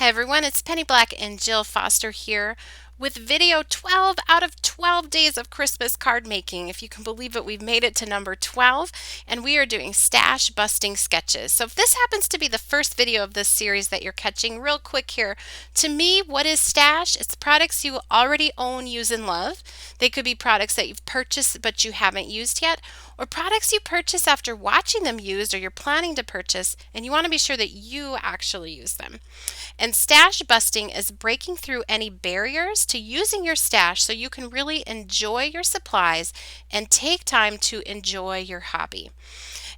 Hi everyone, it's Penny Black and Jill Foster here with video 12 out of 12 days of Christmas card making. If you can believe it, we've made it to number 12 and we are doing stash busting sketches. So if this happens to be the first video of this series that you're catching, real quick here, to me, what is stash? It's products you already own, use, and love. They could be products that you've purchased but you haven't used yet, or products you purchase after watching them used or you're planning to purchase and you want to be sure that you actually use them. And stash busting is breaking through any barriers to using your stash so you can really enjoy your supplies and take time to enjoy your hobby.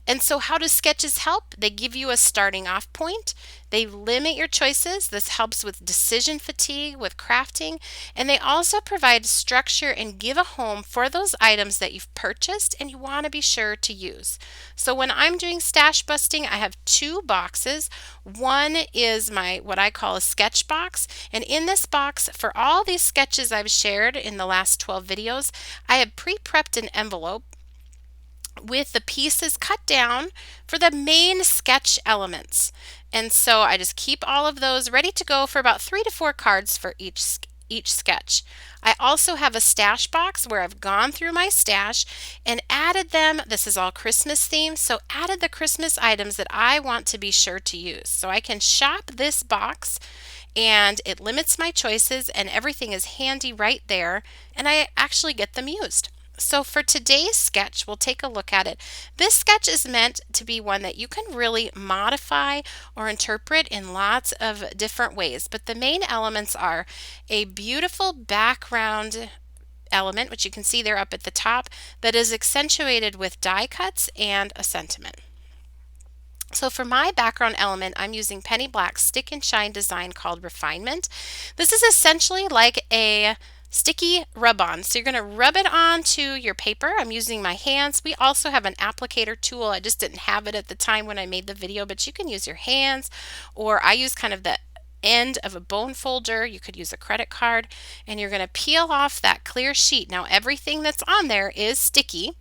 And so how do sketches help? They give you a starting off point. They limit your choices. This helps with decision fatigue, with crafting, and they also provide structure and give a home for those items that you've purchased and you want to be sure to use. So when I'm doing stash busting, I have two boxes. One is my what I call a sketch box, and in this box, for all these sketches I've shared in the last 12 videos, I have pre-prepped an envelope with the pieces cut down for the main sketch elements. And so I just keep all of those ready to go for about 3 to 4 cards for each sketch. I also have a stash box where I've gone through my stash and added them. This is all Christmas themed, so added the Christmas items that I want to be sure to use. So I can shop this box and it limits my choices and everything is handy right there and I actually get them used. So for today's sketch, we'll take a look at it. This sketch is meant to be one that you can really modify or interpret in lots of different ways, but the main elements are a beautiful background element, which you can see there up at the top, that is accentuated with die cuts and a sentiment. So for my background element, I'm using Penny Black's Stick and Shine design called Refinement. This is essentially like a sticky rub-on. So you're going to rub it onto your paper. I'm using my hands. We also have an applicator tool. I just didn't have it at the time when I made the video, but you can use your hands, or I use kind of the end of a bone folder. You could use a credit card, and you're going to peel off that clear sheet. Now everything that's on there is sticky,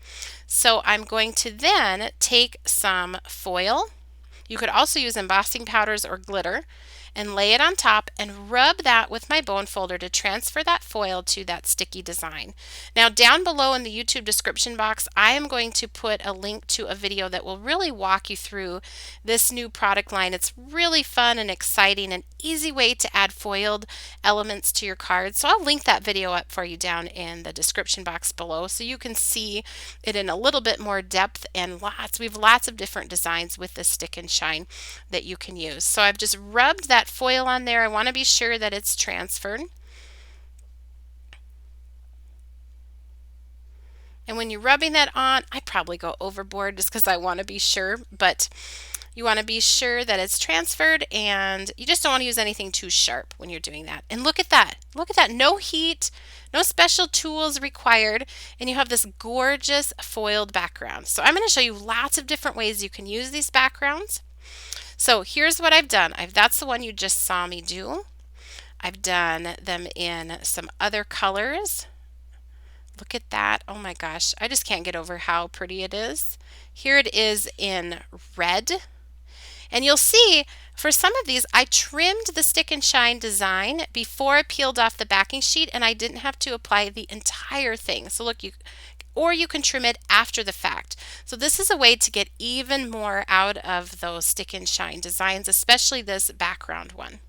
so I'm going to then take some foil. You could also use embossing powders or glitter and lay it on top and rub that with my bone folder to transfer that foil to that sticky design. Now down below in the YouTube description box, I am going to put a link to a video that will really walk you through this new product line. It's really fun and exciting, an easy way to add foiled elements to your cards. So I'll link that video up for you down in the description box below so you can see it in a little bit more depth, and we have lots of different designs with this stick and shine that you can use. So I've just rubbed that foil on there. I want to be sure that it's transferred. And when you're rubbing that on, I probably go overboard just because I want to be sure, but you want to be sure that it's transferred, and you just don't want to use anything too sharp when you're doing that. And look at that. Look at that. No heat, no special tools required, and you have this gorgeous foiled background. So I'm going to show you lots of different ways you can use these backgrounds. So here's what I've done. That's the one you just saw me do. I've done them in some other colors. Look at that. Oh my gosh, I just can't get over how pretty it is. Here it is in red. And you'll see for some of these, I trimmed the stick and shine design before I peeled off the backing sheet, and I didn't have to apply the entire thing. So look, or you can trim it after the fact. So this is a way to get even more out of those stick and shine designs, especially this background one.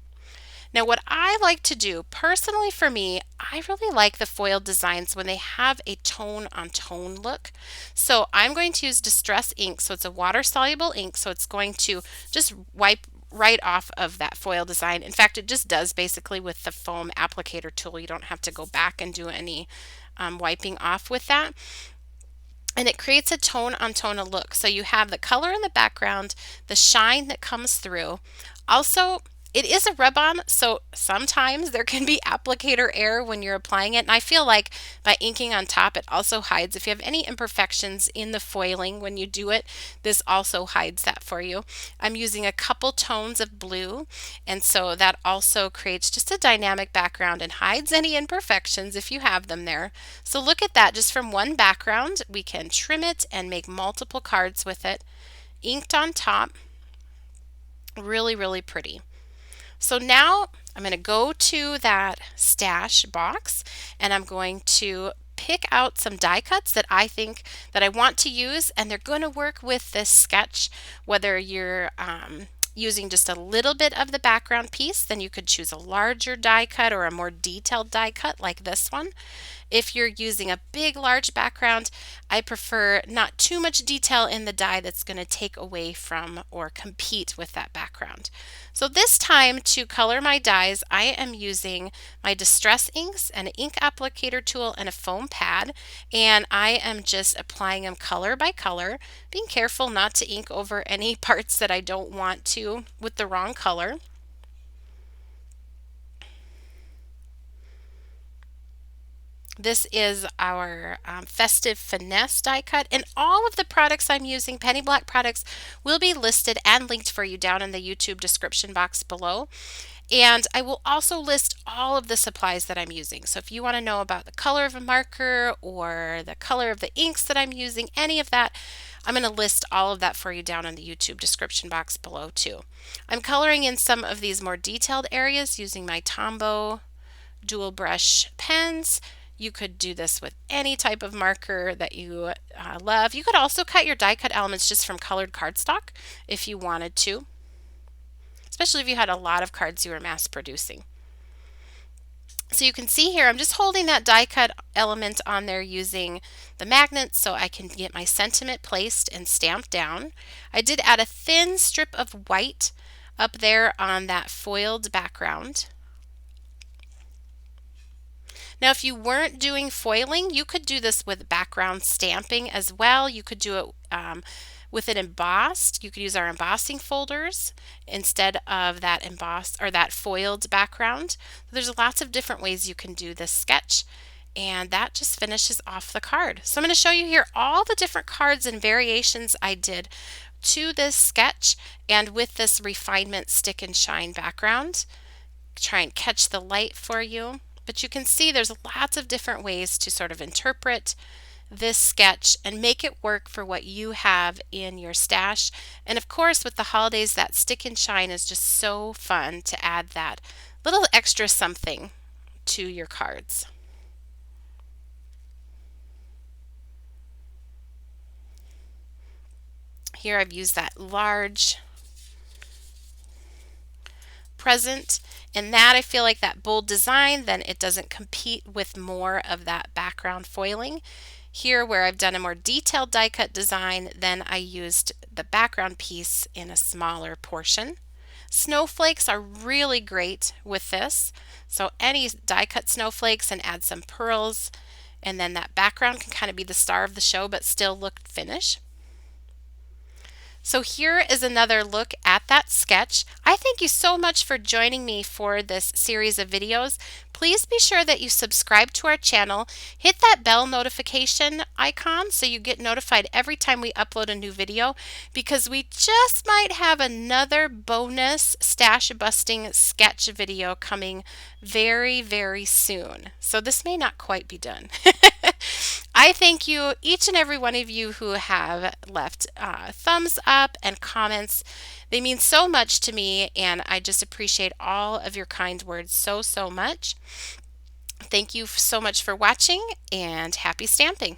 Now what I like to do, personally for me, I really like the foiled designs when they have a tone on tone look. So I'm going to use Distress ink, so it's a water soluble ink, so it's going to just wipe right off of that foil design. In fact, it just does basically with the foam applicator tool. You don't have to go back and do any wiping off with that. And it creates a tone on tone look. So you have the color in the background, the shine that comes through. Also, it is a rub-on, so sometimes there can be applicator error when you're applying it, and I feel like by inking on top, it also hides. If you have any imperfections in the foiling when you do it, this also hides that for you. I'm using a couple tones of blue, and so that also creates just a dynamic background and hides any imperfections if you have them there. So look at that, just from one background, we can trim it and make multiple cards with it. Inked on top, really, really pretty. So now I'm going to go to that stash box and I'm going to pick out some die cuts that I think that I want to use, and they're going to work with this sketch. Whether you're using just a little bit of the background piece, then you could choose a larger die cut or a more detailed die cut like this one. If you're using a big, large background, I prefer not too much detail in the die that's going to take away from or compete with that background. So this time to color my dies, I am using my Distress inks, an ink applicator tool, and a foam pad, and I am just applying them color by color, being careful not to ink over any parts that I don't want to with the wrong color. This is our Festive Finesse die cut, and all of the products I'm using, Penny Black products, will be listed and linked for you down in the YouTube description box below. And I will also list all of the supplies that I'm using. So if you want to know about the color of a marker or the color of the inks that I'm using, any of that, I'm going to list all of that for you down in the YouTube description box below too. I'm coloring in some of these more detailed areas using my Tombow dual brush pens. You could do this with any type of marker that you love. You could also cut your die cut elements just from colored cardstock if you wanted to, especially if you had a lot of cards you were mass producing. So you can see here, I'm just holding that die cut element on there using the magnet so I can get my sentiment placed and stamped down. I did add a thin strip of white up there on that foiled background. Now, if you weren't doing foiling, you could do this with background stamping as well. You could do it with it embossed. You could use our embossing folders instead of that embossed or that foiled background. There's lots of different ways you can do this sketch, and that just finishes off the card. So I'm going to show you here all the different cards and variations I did to this sketch and with this refinement stick and shine background. Try and catch the light for you. But you can see there's lots of different ways to sort of interpret this sketch and make it work for what you have in your stash. And of course, with the holidays, that stick and shine is just so fun to add that little extra something to your cards. Here I've used that large present, and that I feel like that bold design, then it doesn't compete with more of that background foiling. Here where I've done a more detailed die cut design, then I used the background piece in a smaller portion. Snowflakes are really great with this, so any die cut snowflakes and add some pearls, and then that background can kind of be the star of the show but still look finished. So here is another look at that sketch. I thank you so much for joining me for this series of videos. Please be sure that you subscribe to our channel. Hit that bell notification icon so you get notified every time we upload a new video, because we just might have another bonus stash busting sketch video coming very, very soon. So this may not quite be done. I thank you, each and every one of you who have left thumbs up and comments. They mean so much to me, and I just appreciate all of your kind words so, so much. Thank you so much for watching, and happy stamping.